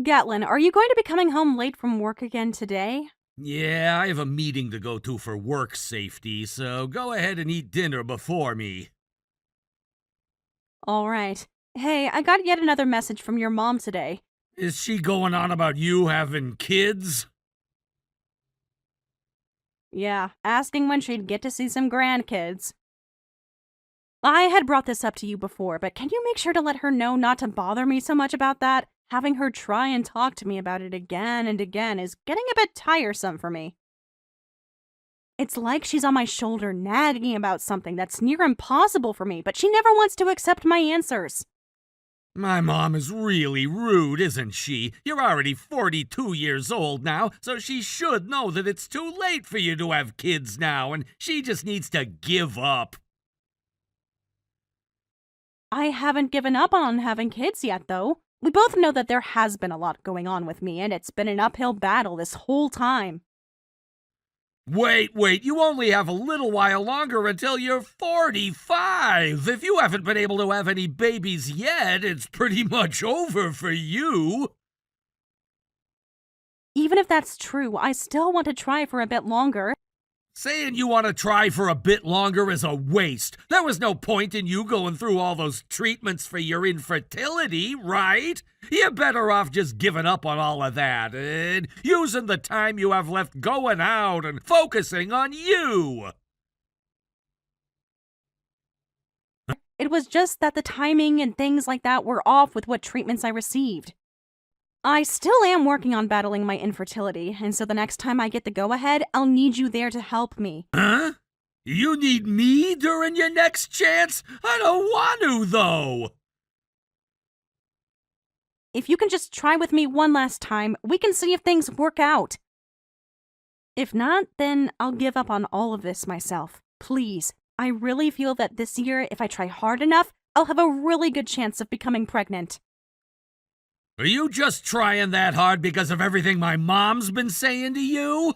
Gatlin, are you going to be coming home late from work again today? Yeah, I have a meeting to go to for work safety, so go ahead and eat dinner before me. All right. Hey, I got yet another message from your mom today. Is she going on about you having kids? Yeah, asking when she'd get to see some grandkids. I had brought this up to you before, but can you make sure to let her know not to bother me so much about that? Having her try and talk to me about it again and again is getting a bit tiresome for me. It's like she's on my shoulder nagging about something that's near impossible for me, but she never wants to accept my answers. My mom is really rude, isn't she? You're already 42 years old now, so she should know that it's too late for you to have kids now, and she just needs to give up. I haven't given up on having kids yet, though. We both know that there has been a lot going on with me, and it's been an uphill battle this whole time. Wait, you only have a little while longer until you're 45. If you haven't been able to have any babies yet, it's pretty much over for you. Even if that's true, I still want to try for a bit longer. Saying you want to try for a bit longer is a waste. There was no point in you going through all those treatments for your infertility, right? You're better off just giving up on all of that and using the time you have left going out and focusing on you. It was just that the timing and things like that were off with what treatments I received. I still am working on battling my infertility, and so the next time I get the go-ahead, I'll need you there to help me. Huh? You need me during your next chance? I don't want to, though. If you can just try with me one last time, we can see if things work out. If not, then I'll give up on all of this myself. Please. I really feel that this year, if I try hard enough, I'll have a really good chance of becoming pregnant. Are you just trying that hard because of everything my mom's been saying to you?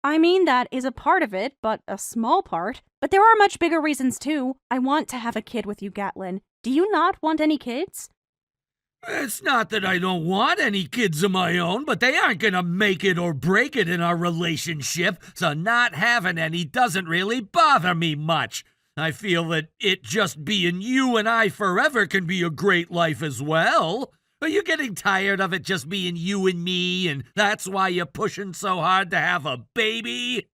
I mean, that is a part of it, but a small part. But there are much bigger reasons, too. I want to have a kid with you, Gatlin. Do you not want any kids? It's not that I don't want any kids of my own, but they aren't gonna make it or break it in our relationship, so not having any doesn't really bother me much. I feel that it just being you and I forever can be a great life as well. Are you getting tired of it just being you and me, and that's why you're pushing so hard to have a baby?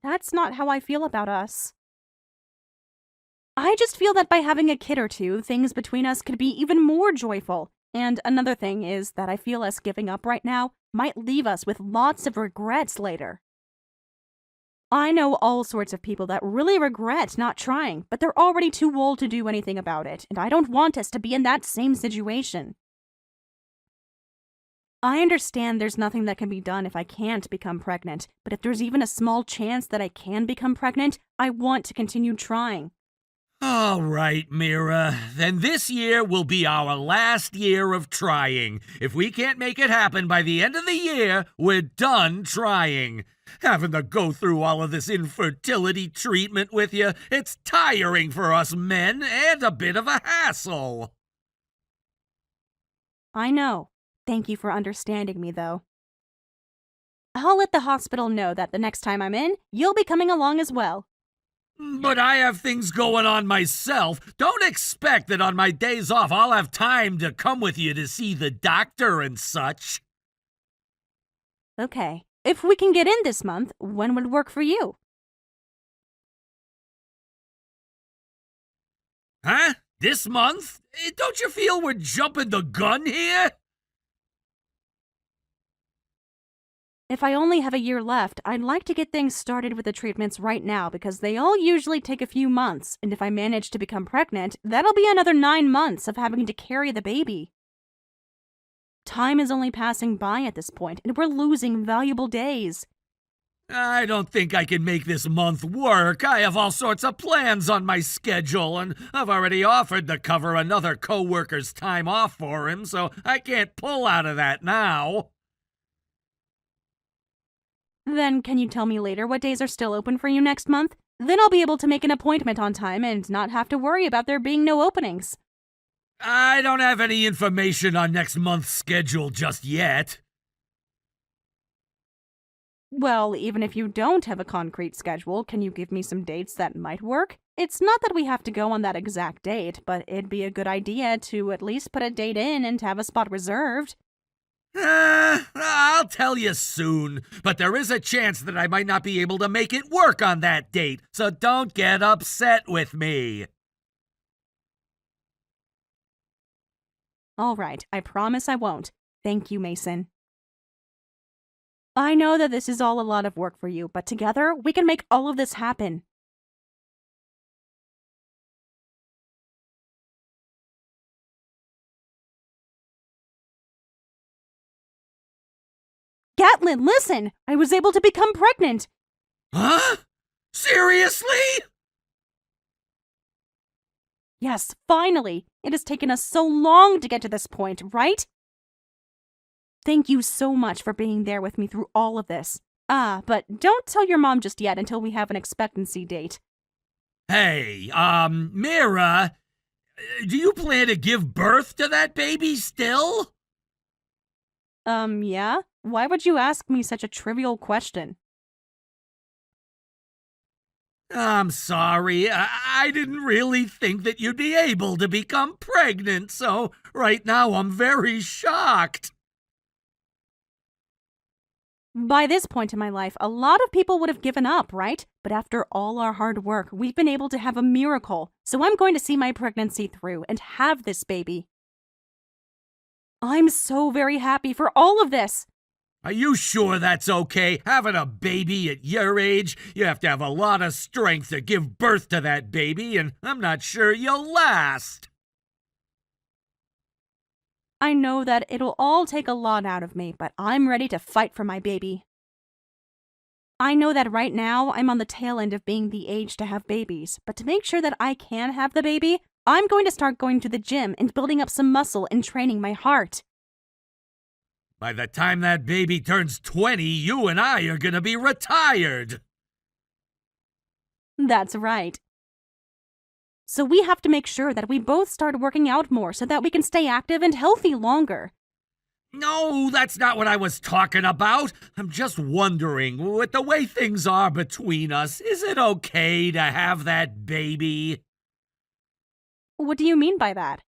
That's not how I feel about us. I just feel that by having a kid or two, things between us could be even more joyful. And another thing is that I feel us giving up right now might leave us with lots of regrets later. I know all sorts of people that really regret not trying, but they're already too old to do anything about it, and I don't want us to be in that same situation. I understand there's nothing that can be done if I can't become pregnant, but if there's even a small chance that I can become pregnant, I want to continue trying. All right, Mira. Then this year will be our last year of trying. If we can't make it happen by the end of the year, we're done trying. Having to go through all of this infertility treatment with you, it's tiring for us men and a bit of a hassle. I know. Thank you for understanding me, though. I'll let the hospital know that the next time I'm in, you'll be coming along as well. But I have things going on myself. Don't expect that on my days off I'll have time to come with you to see the doctor and such. Okay. If we can get in this month, when would work for you? Huh? This month? Don't you feel we're jumping the gun here? If I only have a year left, I'd like to get things started with the treatments right now because they all usually take a few months, and if I manage to become pregnant, that'll be another 9 months of having to carry the baby. Time is only passing by at this point, and we're losing valuable days. I don't think I can make this month work. I have all sorts of plans on my schedule, and I've already offered to cover another coworker's time off for him, so I can't pull out of that now. Then can you tell me later what days are still open for you next month? Then I'll be able to make an appointment on time and not have to worry about there being no openings. I don't have any information on next month's schedule just yet. Well, even if you don't have a concrete schedule, can you give me some dates that might work? It's not that we have to go on that exact date, but it'd be a good idea to at least put a date in and have a spot reserved. I'll tell you soon, but there is a chance that I might not be able to make it work on that date, so don't get upset with me. All right, I promise I won't. Thank you, Mason. I know that this is all a lot of work for you, but together we can make all of this happen. Gatlin, listen! I was able to become pregnant! Huh? Seriously? Yes, finally! It has taken us so long to get to this point, right? Thank you so much for being there with me through all of this. But don't tell your mom just yet until we have an expectancy date. Hey, Mira, do you plan to give birth to that baby still? Yeah? Why would you ask me such a trivial question? I'm sorry. I didn't really think that you'd be able to become pregnant, so right now I'm very shocked. By this point in my life, a lot of people would have given up, right? But after all our hard work, we've been able to have a miracle. So I'm going to see my pregnancy through and have this baby. I'm so very happy for all of this. Are you sure that's okay? Having a baby at your age, you have to have a lot of strength to give birth to that baby, and I'm not sure you'll last. I know that it'll all take a lot out of me, but I'm ready to fight for my baby. I know that right now I'm on the tail end of being the age to have babies, but to make sure that I can have the baby, I'm going to start going to the gym and building up some muscle and training my heart. By the time that baby turns 20, you and I are gonna be retired. That's right. So we have to make sure that we both start working out more so that we can stay active and healthy longer. No, that's not what I was talking about. I'm just wondering, with the way things are between us, is it okay to have that baby? What do you mean by that?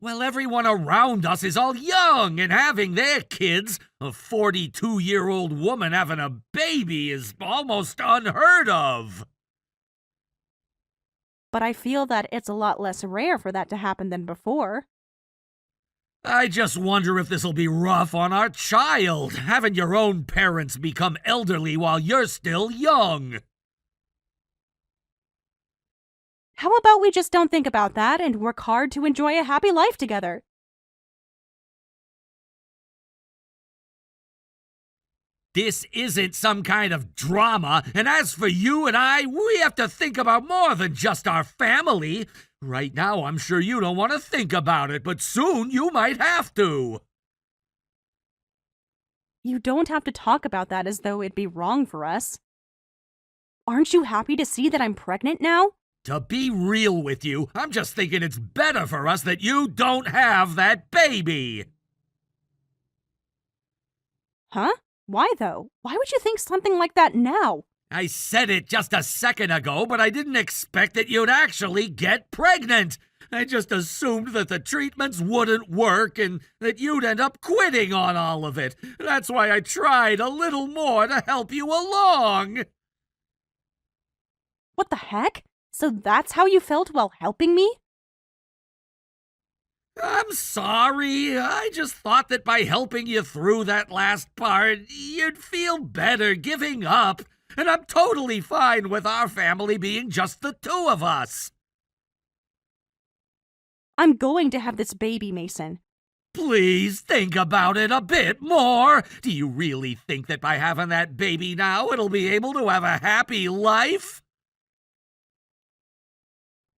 Well, everyone around us is all young and having their kids. A 42-year-old woman having a baby is almost unheard of. But I feel that it's a lot less rare for that to happen than before. I just wonder if this'll be rough on our child, having your own parents become elderly while you're still young. How about we just don't think about that and work hard to enjoy a happy life together? This isn't some kind of drama, and as for you and I, we have to think about more than just our family. Right now, I'm sure you don't want to think about it, but soon you might have to. You don't have to talk about that as though it'd be wrong for us. Aren't you happy to see that I'm pregnant now? To be real with you, I'm just thinking it's better for us that you don't have that baby. Huh? Why though? Why would you think something like that now? I said it just a second ago, but I didn't expect that you'd actually get pregnant. I just assumed that the treatments wouldn't work and that you'd end up quitting on all of it. That's why I tried a little more to help you along. What the heck? So that's how you felt while helping me? I'm sorry. I just thought that by helping you through that last part, you'd feel better giving up. And I'm totally fine with our family being just the two of us. I'm going to have this baby, Mason. Please think about it a bit more. Do you really think that by having that baby now, it'll be able to have a happy life?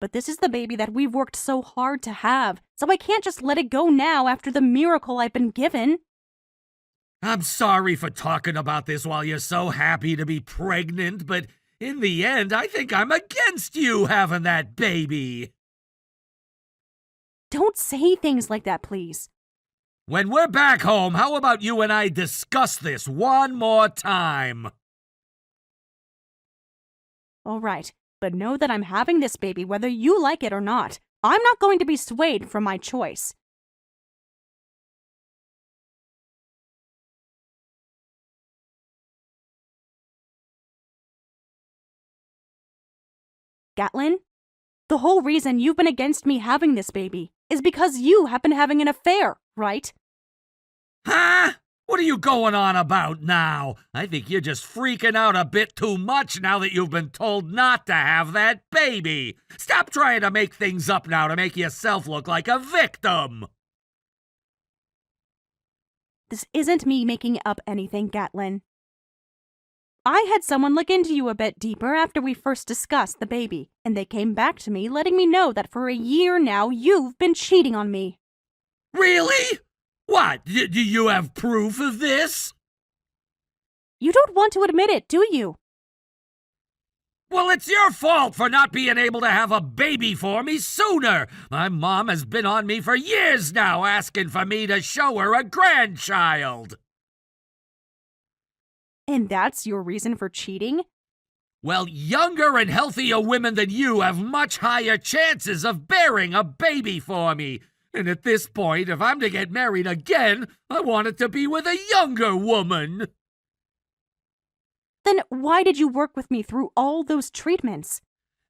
But this is the baby that we've worked so hard to have, so I can't just let it go now after the miracle I've been given. I'm sorry for talking about this while you're so happy to be pregnant, but In the end, I think I'm against you having that baby. Don't say things like that, please. When we're back home, how about you and I discuss this one more time? All right, but know that I'm having this baby whether you like it or not. I'm not going to be swayed from my choice. Gatlin, the whole reason you've been against me having this baby is because you have been having an affair, right? Huh? What are you going on about now? I think you're just freaking out a bit too much now that you've been told not to have that baby. Stop trying to make things up now to make yourself look like a victim. This isn't me making up anything, Gatlin. I had someone look into you a bit deeper after we first discussed the baby, and they came back to me letting me know that for a year now you've been cheating on me. Really? What? Do you have proof of this? You don't want to admit it, do you? Well, it's your fault for not being able to have a baby for me sooner. My mom has been on me for years now asking for me to show her a grandchild. And that's your reason for cheating? Well, younger and healthier women than you have much higher chances of bearing a baby for me. And at this point, if I'm to get married again, I want it to be with a younger woman. Then why did you work with me through all those treatments?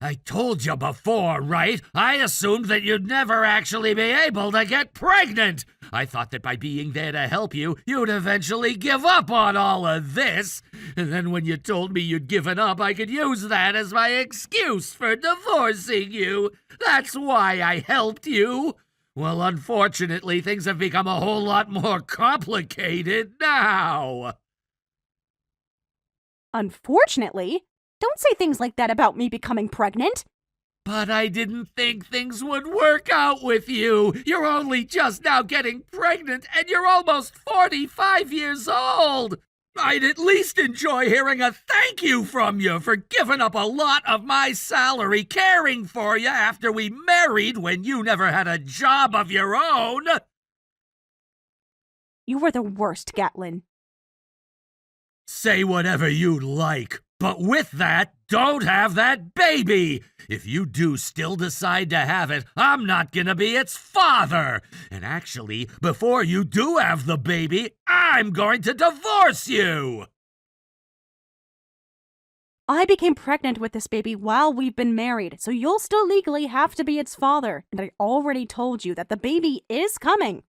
I told you before, right? I assumed that you'd never actually be able to get pregnant. I thought that by being there to help you, you'd eventually give up on all of this. And then when you told me you'd given up, I could use that as my excuse for divorcing you. That's why I helped you. Well, unfortunately, things have become a whole lot more complicated now. Unfortunately? Don't say things like that about me becoming pregnant. But I didn't think things would work out with you. You're only just now getting pregnant, and you're almost 45 years old. I'd at least enjoy hearing a thank you from you for giving up a lot of my salary caring for you after we married when you never had a job of your own. You were the worst, Gatlin. Say whatever you like, but with that, don't have that baby. If you do still decide to have it, I'm not gonna be its father. And actually, before you do have the baby, I'm going to divorce you. I became pregnant with this baby while we've been married, so you'll still legally have to be its father. And I already told you that the baby is coming.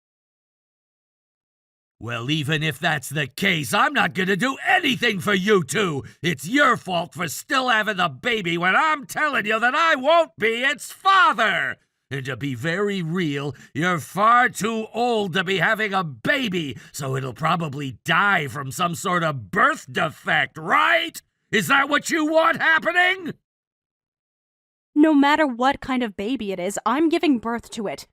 Well, even if that's the case, I'm not gonna do anything for you two. It's your fault for still having the baby when I'm telling you that I won't be its father. And to be very real, you're far too old to be having a baby, so it'll probably die from some sort of birth defect, right? Is that what you want happening? No matter what kind of baby it is, I'm giving birth to it.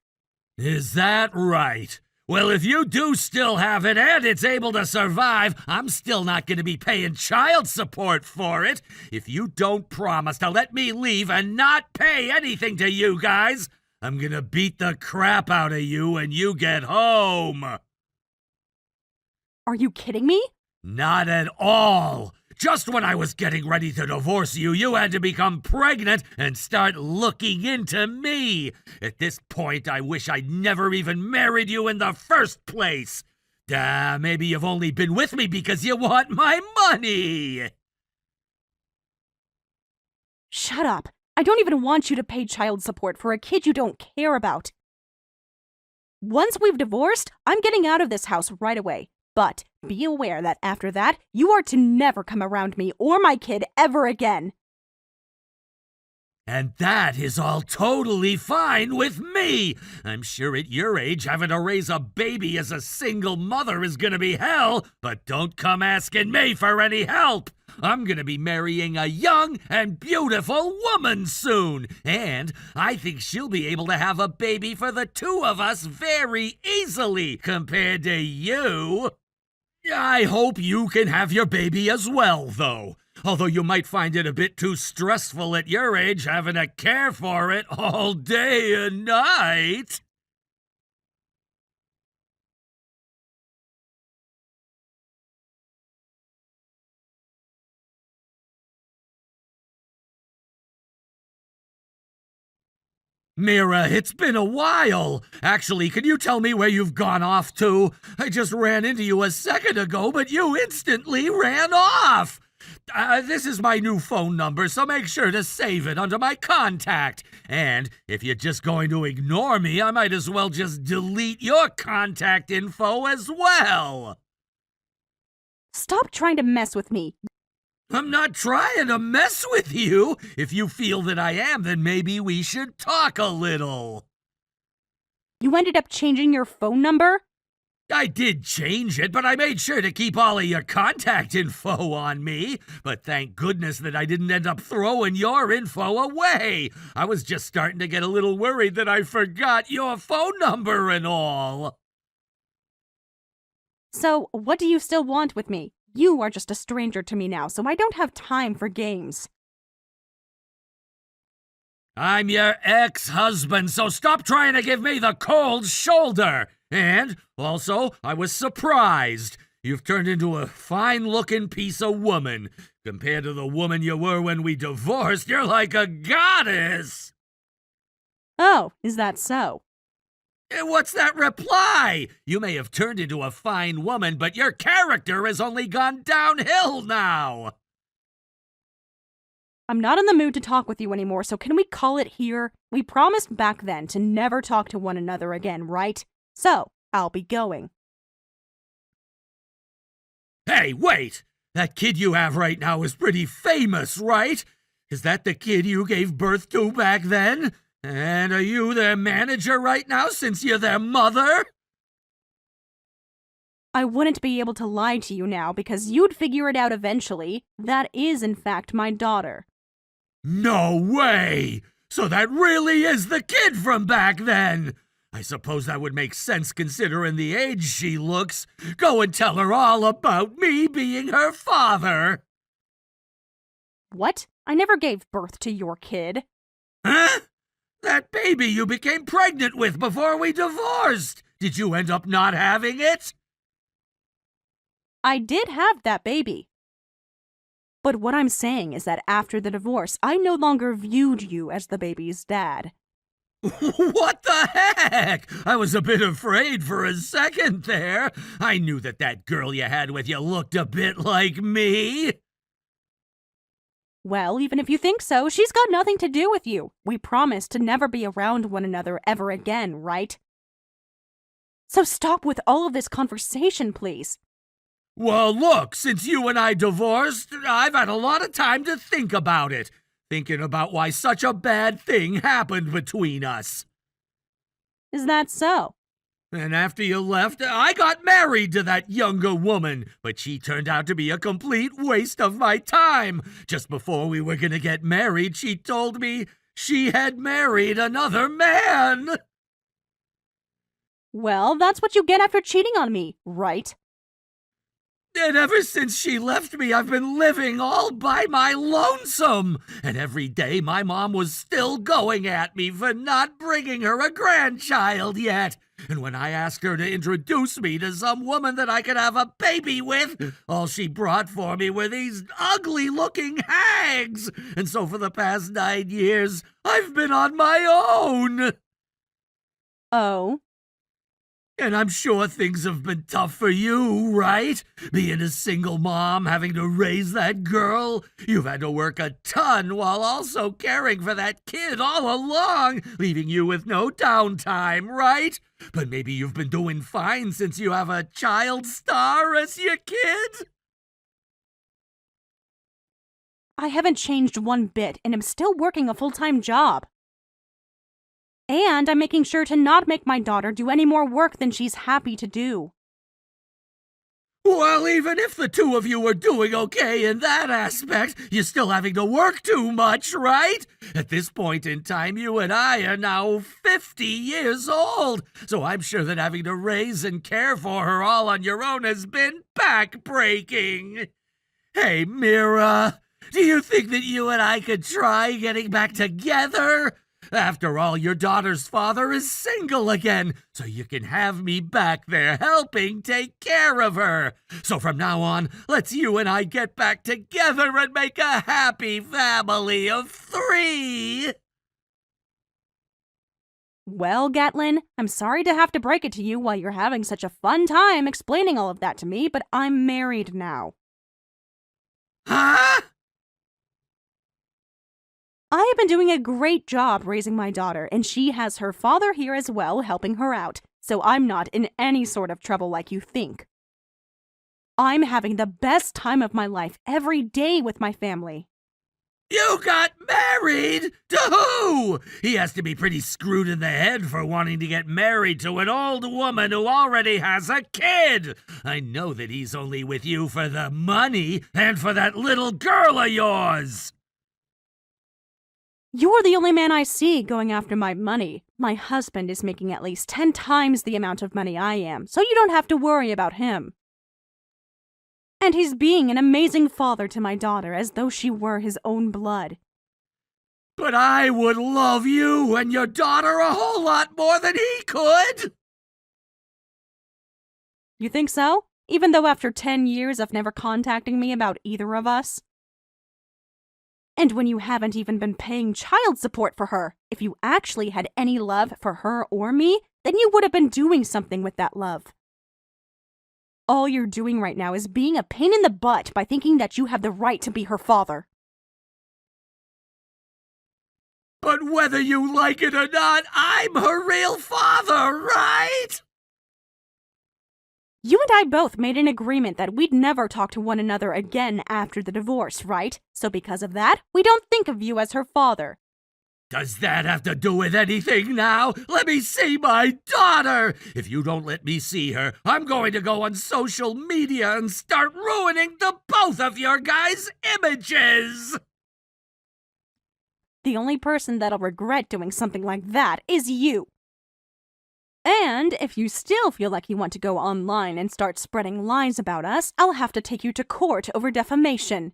Is that right? Well, if you do still have it and it's able to survive, I'm still not going to be paying child support for it. If you don't promise to let me leave and not pay anything to you guys, I'm going to beat the crap out of you when you get home. Are you kidding me? Not at all. Just when I was getting ready to divorce you, you had to become pregnant and start looking into me. At this point, I wish I'd never even married you in the first place. Maybe you've only been with me because you want my money. Shut up. I don't even want you to pay child support for a kid you don't care about. Once we've divorced, I'm getting out of this house right away. But be aware that after that, you are to never come around me or my kid ever again. And that is all totally fine with me. I'm sure at your age, having to raise a baby as a single mother is gonna be hell, but don't come asking me for any help. I'm gonna be marrying a young and beautiful woman soon, and I think she'll be able to have a baby for the two of us very easily compared to you. I hope you can have your baby as well, though. although you might find it a bit too stressful at your age having to care for it all day and night. Mira, it's been a while. Actually, can you tell me where you've gone off to? I just ran into you a second ago, but you instantly ran off. This is my new phone number, so make sure to save it under my contact. And if you're just going to ignore me, I might as well just delete your contact info as well. Stop trying to mess with me. I'm not trying to mess with you. If you feel that I am, then maybe we should talk a little. You ended up changing your phone number? I did change it, but I made sure to keep all of your contact info on me. But thank goodness that I didn't end up throwing your info away. I was just starting to get a little worried that I forgot your phone number and all. So, what do you still want with me? You are just a stranger to me now, so I don't have time for games. I'm your ex-husband, so stop trying to give me the cold shoulder. And, also, I was surprised. You've turned into a fine-looking piece of woman. Compared to the woman you were when we divorced, you're like a goddess. Oh, is that so? What's that reply? You may have turned into a fine woman, but your character has only gone downhill now. I'm not in the mood to talk with you anymore, so can we call it here? We promised back then to never talk to one another again, right? So, I'll be going. Hey, wait! That kid you have right now is pretty famous, right? Is that the kid you gave birth to back then? And are you their manager right now since you're their mother? I wouldn't be able to lie to you now because you'd figure it out eventually. That is, in fact, my daughter. No way! So that really is the kid from back then! I suppose that would make sense considering the age she looks. Go and tell her all about me being her father! What? I never gave birth to your kid. Huh? That baby you became pregnant with before we divorced! Did you end up not having it? I did have that baby. But what I'm saying is that after the divorce, I no longer viewed you as the baby's dad. What the heck? I was a bit afraid for a second there. I knew that girl you had with you looked a bit like me. Well, even if you think so, she's got nothing to do with you. We promised to never be around one another ever again, right? So stop with all of this conversation, please. Well, look, since you and I divorced, I've had a lot of time to think about it. Thinking about why such a bad thing happened between us. Is that so? And after you left, I got married to that younger woman, but she turned out to be a complete waste of my time. Just before we were gonna get married, she told me she had married another man. Well, that's what you get after cheating on me, right? And ever since she left me, I've been living all by my lonesome. And every day my mom was still going at me for not bringing her a grandchild yet. And when I asked her to introduce me to some woman that I could have a baby with, all she brought for me were these ugly-looking hags. And so for the past 9 years, I've been on my own. Oh? And I'm sure things have been tough for you, right? Being a single mom, having to raise that girl. You've had to work a ton while also caring for that kid all along, leaving you with no downtime, right? But maybe you've been doing fine since you have a child star as your kid? I haven't changed one bit and am still working a full-time job. And I'm making sure to not make my daughter do any more work than she's happy to do. Well, even if the two of you are doing okay in that aspect, you're still having to work too much, right? At this point in time, you and I are now 50 years old, so I'm sure that having to raise and care for her all on your own has been back-breaking. Hey, Mira, Do you think that you and I could try getting back together? After all, your daughter's father is single again, so you can have me back there helping take care of her. So from now on, let's you and I get back together and make a happy family of 3. Well, Gatlin, I'm sorry to have to break it to you while you're having such a fun time explaining all of that to me, but I'm married now. Huh? I have been doing a great job raising my daughter, and she has her father here as well helping her out, so I'm not in any sort of trouble like you think. I'm having the best time of my life every day with my family. You got married? To who? He has to be pretty screwed in the head for wanting to get married to an old woman who already has a kid. I know that he's only with you for the money and for that little girl of yours. You're the only man I see going after my money. My husband is making at least 10 times the amount of money I am, so you don't have to worry about him. And he's being an amazing father to my daughter as though she were his own blood. But I would love you and your daughter a whole lot more than he could. You think so? Even though after 10 years of never contacting me about either of us? And when you haven't even been paying child support for her, if you actually had any love for her or me, then you would have been doing something with that love. All you're doing right now is being a pain in the butt by thinking that you have the right to be her father. But whether you like it or not, I'm her real father, right? You and I both made an agreement that we'd never talk to one another again after the divorce, right? So because of that, we don't think of you as her father. Does that have to do with anything now? Let me see my daughter! If you don't let me see her, I'm going to go on social media and start ruining the both of your guys' images! The only person that'll regret doing something like that is you. And if you still feel like you want to go online and start spreading lies about us, I'll have to take you to court over defamation.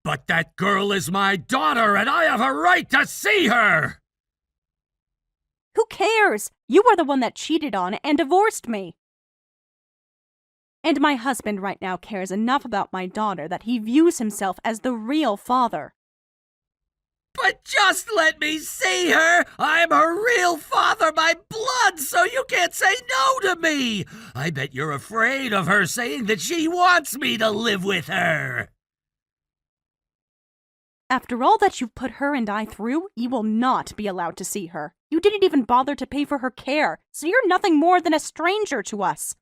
But that girl is my daughter, and I have a right to see her! Who cares? You were the one that cheated on and divorced me. And my husband right now cares enough about my daughter that he views himself as the real father. But just let me see her! I'm her real father by blood, so you can't say no to me! I bet you're afraid of her saying that she wants me to live with her! After all that you've put her and I through, you will not be allowed to see her. You didn't even bother to pay for her care, so you're nothing more than a stranger to us.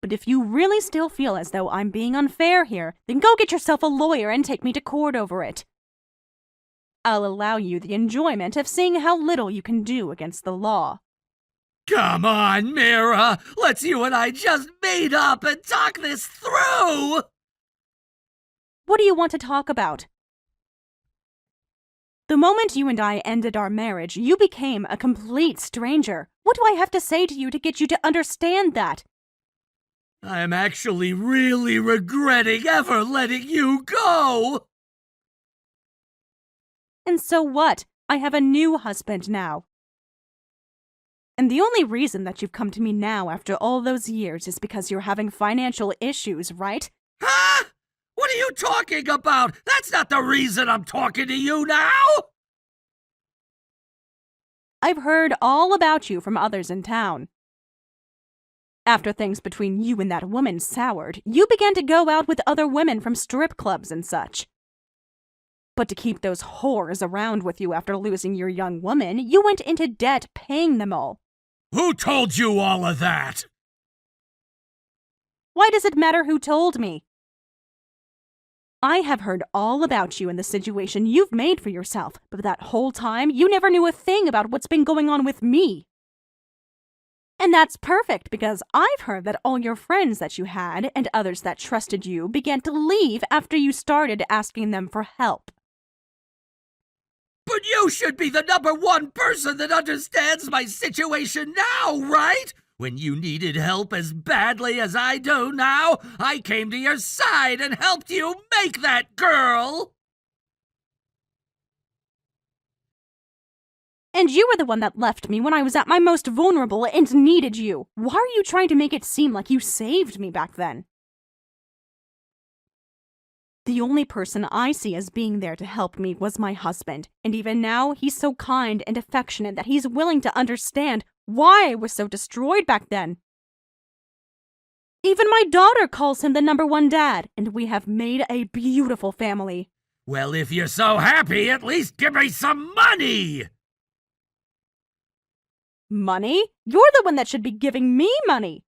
But if you really still feel as though I'm being unfair here, then go get yourself a lawyer and take me to court over it. I'll allow you the enjoyment of seeing how little you can do against the law. Come on, Mira! Let's you and I just meet up and talk this through! What do you want to talk about? The moment you and I ended our marriage, you became a complete stranger. What do I have to say to you to get you to understand that? I'm actually really regretting ever letting you go! And so what? I have a new husband now. And the only reason that you've come to me now after all those years is because you're having financial issues, right? Huh? What are you talking about? That's not the reason I'm talking to you now! I've heard all about you from others in town. After things between you and that woman soured, you began to go out with other women from strip clubs and such. But to keep those whores around with you after losing your young woman, you went into debt paying them all. Who told you all of that? Why does it matter who told me? I have heard all about you and the situation you've made for yourself, but that whole time, you never knew a thing about what's been going on with me. And that's perfect, because I've heard that all your friends that you had and others that trusted you began to leave after you started asking them for help. But you should be the #1 person that understands my situation now, right? When you needed help as badly as I do now, I came to your side and helped you make that girl! And you were the one that left me when I was at my most vulnerable and needed you. Why are you trying to make it seem like you saved me back then? The only person I see as being there to help me was my husband, and even now he's so kind and affectionate that he's willing to understand why I was so destroyed back then. Even my daughter calls him the #1 dad, and we have made a beautiful family. Well, if you're so happy, at least give me some money! Money? You're the one that should be giving me money.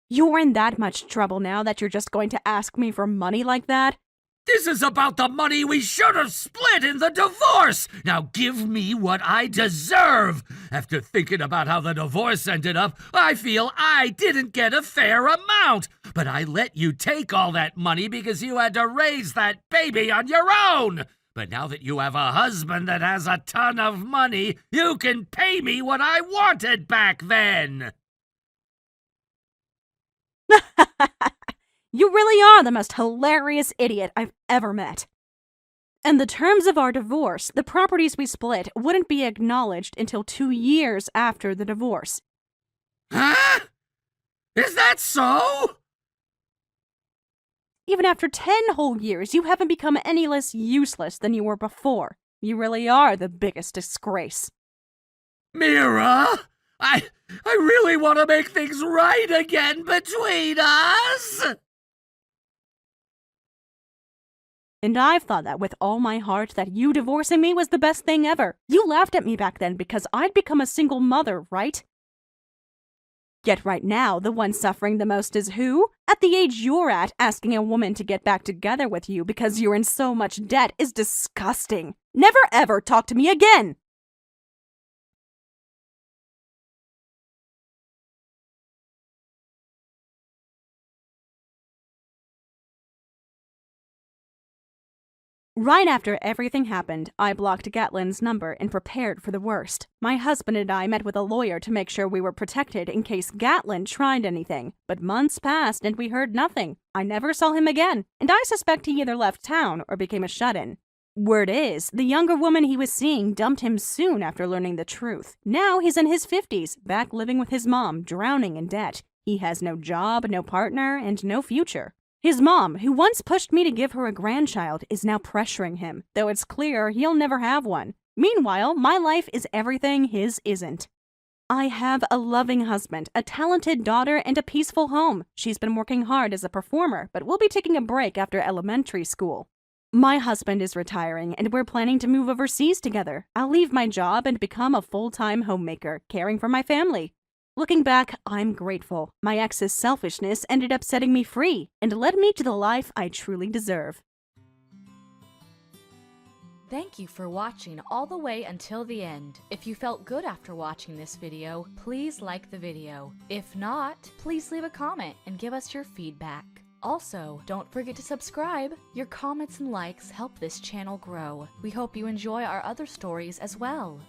You're in that much trouble now that you're just going to ask me for money like that? This is about the money we should have split in the divorce! Now give me what I deserve! After thinking about how the divorce ended up, I feel I didn't get a fair amount! But I let you take all that money because you had to raise that baby on your own! But now that you have a husband that has a ton of money, you can pay me what I wanted back then! You really are the most hilarious idiot I've ever met. In the terms of our divorce, the properties we split wouldn't be acknowledged until 2 years after the divorce. Huh? Is that so? Even after 10 whole years, you haven't become any less useless than you were before. You really are the biggest disgrace. Mira, I really want to make things right again between us! And I've thought that with all my heart that you divorcing me was the best thing ever. You laughed at me back then because I'd become a single mother, right? Yet right now, the one suffering the most is who? At the age you're at, asking a woman to get back together with you because you're in so much debt is disgusting. Never ever talk to me again! Right after everything happened, I blocked Gatlin's number and prepared for the worst. My husband and I met with a lawyer to make sure we were protected in case Gatlin tried anything. But months passed and we heard nothing. I never saw him again, and I suspect he either left town or became a shut-in. Word is, the younger woman he was seeing dumped him soon after learning the truth. Now he's in his 50s, back living with his mom, drowning in debt. He has no job, no partner, and no future. His mom, who once pushed me to give her a grandchild, is now pressuring him, though it's clear he'll never have one. Meanwhile, my life is everything his isn't. I have a loving husband, a talented daughter, and a peaceful home. She's been working hard as a performer, but will be taking a break after elementary school. My husband is retiring, and we're planning to move overseas together. I'll leave my job and become a full-time homemaker, caring for my family. Looking back, I'm grateful. My ex's selfishness ended up setting me free and led me to the life I truly deserve. Thank you for watching all the way until the end. If you felt good after watching this video, please like the video. If not, please leave a comment and give us your feedback. Also, don't forget to subscribe. Your comments and likes help this channel grow. We hope you enjoy our other stories as well.